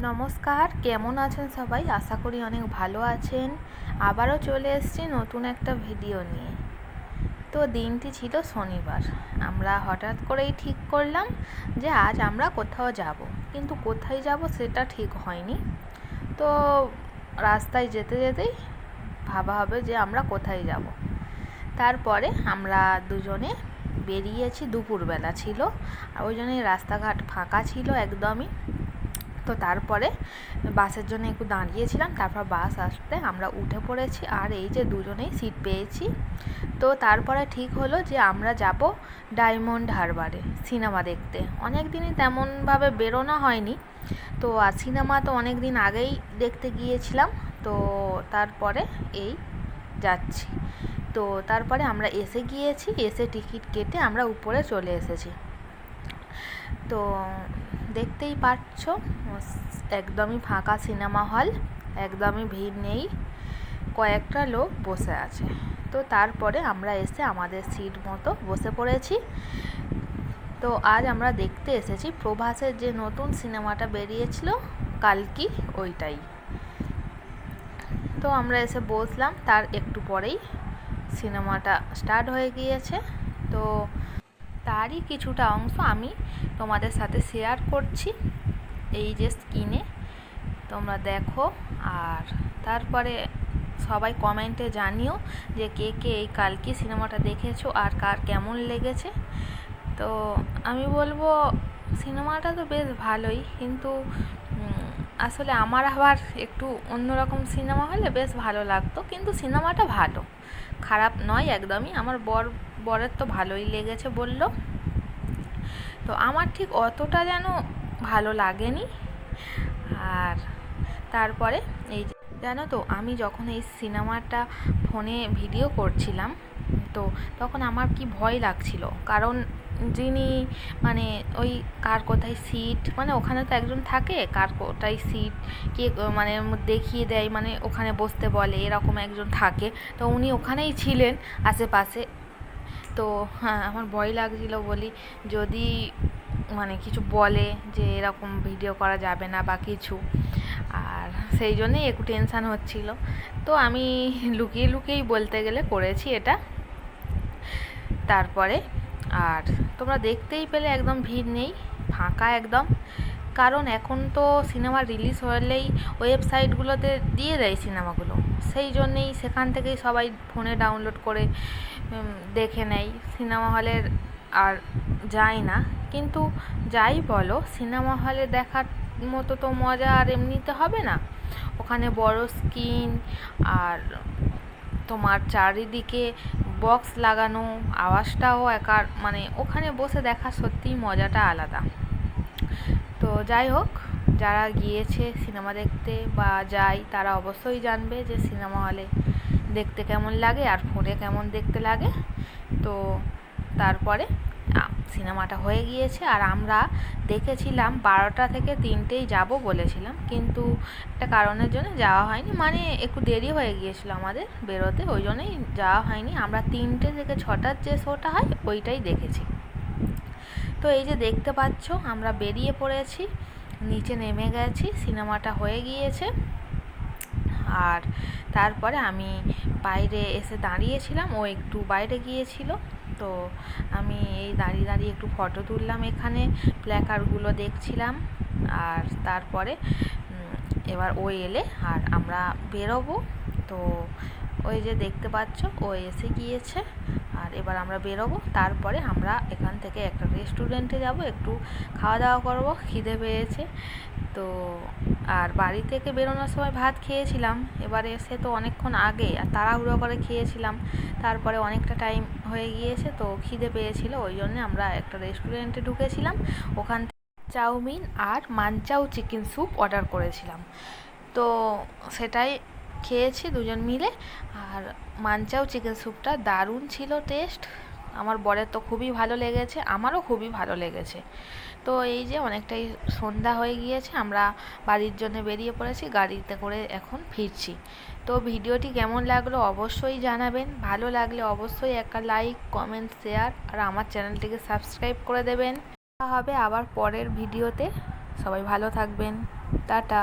নমস্কার, কেমন আছেন সবাই? আশা করি অনেক ভালো আছেন। আবারও চলে এসেছি নতুন একটা ভিডিও নিয়ে। তো দিনটি ছিল শনিবার। আমরা হঠাৎ করেই ঠিক করলাম যে আজ আমরা কোথাও যাব, কিন্তু কোথায় যাব সেটা ঠিক হয়নি। তো রাস্তায় যেতে যেতেই ভাবা হবে যে আমরা কোথায় যাব। তারপরে আমরা দুজনে বেরিয়েছি, দুপুরবেলা ছিল, আর ওই জন্যই রাস্তাঘাট ফাঁকা ছিল একদমই। তো তারপরে বাসের জন্য একটু দাঁড়িয়েছিলাম, তারপর বাস আসতে আমরা উঠে পড়েছি, আর এই যে দুজনেই সিট পেয়েছি। তো তারপরে ঠিক হলো যে আমরা যাব ডায়মন্ড হারবারে সিনেমা দেখতে। অনেক দিনই তেমনভাবে বেরোনো হয়নি, তো আর সিনেমা তো অনেক দিন আগেই দেখতে গিয়েছিলাম। তো তারপরে এই যাচ্ছি। তো তারপরে আমরা এসে গিয়েছি, এসে টিকিট কেটে আমরা উপরে চলে এসেছি। তো দেখতেই পাচ্ছ একদমই ফাঁকা সিনেমা হল, একদমই ভিড় নেই, কয়েকটা লোক বসে আছে। তো তারপরে আমরা এসে আমাদের সিট মতো বসে পড়েছি। তো আজ আমরা দেখতে এসেছি প্রভাসের যে নতুন সিনেমাটা বেরিয়েছিল কালকি, ওইটাই। তো আমরা এসে বসলাম, তার একটু পরেই সিনেমাটা স্টার্ট হয়ে গিয়েছে। তো তারই কিছুটা অংশ আমি তোমাদের সাথে শেয়ার করছি এই যে স্ক্রিনে, তোমরা দেখো। আর তারপরে সবাই কমেন্টে জানিও যে কে কে এই কালকি সিনেমাটা দেখেছো আর কার কেমন লেগেছে। তো আমি বলবো সিনেমাটা তো বেশ ভালোই, কিন্তু আসলে আমার আবার একটু অন্যরকম সিনেমা হলে বেশ ভালো লাগতো। কিন্তু সিনেমাটা ভালো, খারাপ নয় একদমই। আমার বরের তো ভালোই লেগেছে বললো। তো আমার ঠিক অতটা যেন ভালো লাগেনি। আর তারপরে এই জানো তো, আমি যখন এই সিনেমাটা ফোনে ভিডিও করছিলাম, তো তখন আমার কি ভয় লাগছিল, কারণ যিনি মানে ওই কার কোথায় সিট, মানে ওখানে তো একজন থাকে, কার কোথায় সিট কে মানে দেখিয়ে দেয়, মানে ওখানে বসতে বলে, এরকম একজন থাকে। তো উনি ওখানেই ছিলেন আশেপাশে। তো হ্যাঁ, আমার ভয় লাগছিল, বলি যদি মানে কিছু বলে যে এরকম ভিডিও করা যাবে না বা কিছু, আর সেই জন্যেই একটু টেনশান হচ্ছিল। তো আমি লুকিয়ে লুকিয়েই বলতে গেলে করেছি এটা। তারপরে আর তোমরা দেখতেই পেলে একদম ভিড় নেই, ফাঁকা একদম। কারণ এখন তো সিনেমা রিলিজ হলেই ওয়েবসাইটগুলোতে দিয়ে দেয় সিনেমাগুলো, সেই জন্যেই সেখান থেকেই সবাই ফোনে ডাউনলোড করে দেখে নেয়, সিনেমা হলের আর যায় না। কিন্তু যাই বলো, সিনেমা হলে দেখার মতো তো মজা আর এমনিতে হবে না। ওখানে বড় স্ক্রিন, আর তোমার চারিদিকে বক্স লাগানো, আওয়াজটাও একার, মানে ওখানে বসে দেখা সত্যিই মজাটা আলাদা। তো যাই হোক, যারা গিয়েছে সিনেমা দেখতে বা যায় তারা অবশ্যই জানবে যে সিনেমা হলে দেখতে কেমন লাগে আর ফোনে কেমন দেখতে লাগে। তো তারপরে সিনেমাটা হয়ে গিয়েছে, আর আমরা দেখেছিলাম 12টা থেকে 3টেই যাব বলেছিলাম, কিন্তু একটা কারণের জন্য যাওয়া হয়নি, মানে একটু দেরি হয়ে গিয়েছিল আমাদের বেরোতে, ওই জন্যই যাওয়া হয়নি। আমরা 3টে থেকে 6টার যে শোটা হয় ওইটাই দেখেছি। তো এই যে দেখতে পাচ্ছ আমরা বেরিয়ে পড়েছি, নিচে নেমে গেছি, সিনেমাটা হয়ে গিয়েছে। আর তারপরে আমি বাইরে এসে দাঁড়িয়েছিলাম, ও একটু বাইরে গিয়েছিল। তো আমি এই দাঁড়িয়ে দাঁড়িয়ে একটু ফটো তুললাম, এখানে প্ল্যাকার্ডগুলো দেখছিলাম। আর তারপরে এবার ও এলে আর আমরা বেরোবো। তো ওই যে দেখতে পাচ্ছ ও এসে গিয়েছে, আর এবার আমরা বেরোবো। তারপরে আমরা এখান থেকে একটা রেস্টুরেন্টে যাব, একটু খাওয়া দাওয়া করবো, খিদে পেয়েছে। তো আর বাড়ি থেকে বেরোনোর সময় ভাত খেয়েছিলাম, এবারে এসে তো অনেকক্ষণ আগে আর তাড়াহুড়ো করে খেয়েছিলাম, তারপরে অনেকটা টাইম হয়ে গিয়েছে, তো খিদে পেয়েছিল, ওই জন্য আমরা একটা রেস্টুরেন্টে ঢুকেছিলাম। ওখান থেকে চাউমিন আর মানচাও চিকেন স্যুপ অর্ডার করেছিলাম। তো সেটাই খেয়েছি দুজন মিলে। আর মানচাও চিকেন স্যুপটা দারুণ ছিল টেস্ট, আমার বরের তো খুবই ভালো লেগেছে, আমারও খুবই ভালো লেগেছে। তো এই যে অনেকটাই সন্ধ্যা হয়ে গিয়েছে, আমরা বাড়ির জন্য বেরিয়ে পড়েছি, গাড়িতে করে এখন ফিরছি। তো ভিডিওটি কেমন লাগলো অবশ্যই জানাবেন, ভালো লাগলে অবশ্যই একটা লাইক, কমেন্ট, শেয়ার আর আমার চ্যানেলটিকে সাবস্ক্রাইব করে দেবেন। দেখা হবে আবার পরের ভিডিওতে। সবাই ভালো থাকবেন। টাটা।